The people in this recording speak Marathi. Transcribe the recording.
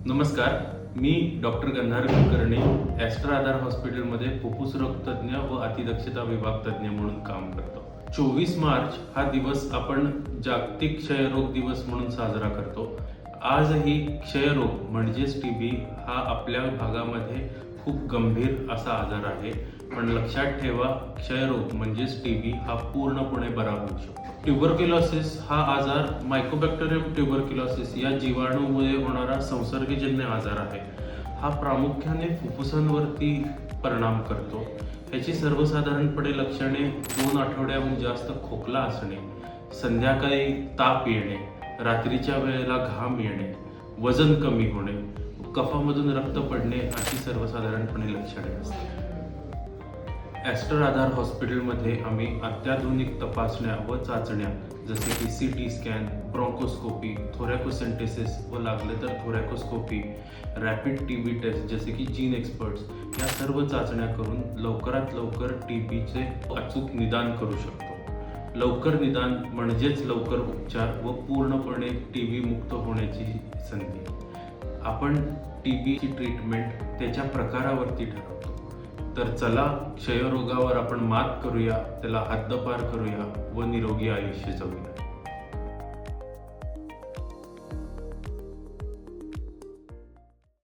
नमस्कार, मी डॉक्टर गंधार कुलकर्णी ॲस्ट्रा आधार हॉस्पिटलमध्ये फुफ्फुस रोगतज्ञ व अतिदक्षता विभाग तज्ज्ञ म्हणून काम करतो. 24 मार्च हा दिवस आपण जागतिक क्षयरोग दिवस म्हणून साजरा करतो. आजही क्षयरोग म्हणजेच टीबी हा आपल्या भागामध्ये खूप गंभीर असा आजार आहे. पण लक्षात ठेवा, क्षयरोग म्हणजेच टीबी हा पूर्णपणे बरा होऊ शकतो. ट्युबरक्युलोसिस हा आजार मायकोबॅक्टेरियम ट्युबरक्युलोसिस या जीवाणूमुळे होणारा संसर्गजन्य आजार आहे. हा प्रामुख्याने फुफ्फुसांवरती परिणाम करतो. ह्याची सर्वसाधारणपणे लक्षणे 2 आठवड्याहून जास्त खोकला असणे, संध्याकाळी ताप येणे, रात्रीच्या वेळेला घाम येणे, वजन कमी होणे, कफामधून रक्त पडणे अशी सर्वसाधारणपणे लक्षणे असतात. ॲस्ट्रा आधार हॉस्पिटलमध्ये आम्ही अत्याधुनिक तपासण्या व चाचण्या जसे की CT स्कॅन, ब्रॉन्कोस्कोपी, थोरॅकोसेंटेसिस व लागले तर थोरॅकोस्कोपी, रॅपिड TB टेस्ट जसे की जीन एक्सपर्ट्स या सर्व चाचण्या करून लवकरात लवकर TBचे अचूक निदान करू शकतो. लवकर निदान म्हणजेच लवकर उपचार व पूर्णपणे TB मुक्त होण्याची संधी. आपण TBची ट्रीटमेंट त्याच्या प्रकारावरती ठरवतो. तर चला, क्षयरोगावर आपण मात करूया, त्याला हद्दपार करूया व निरोगी आयुष्य जगूया.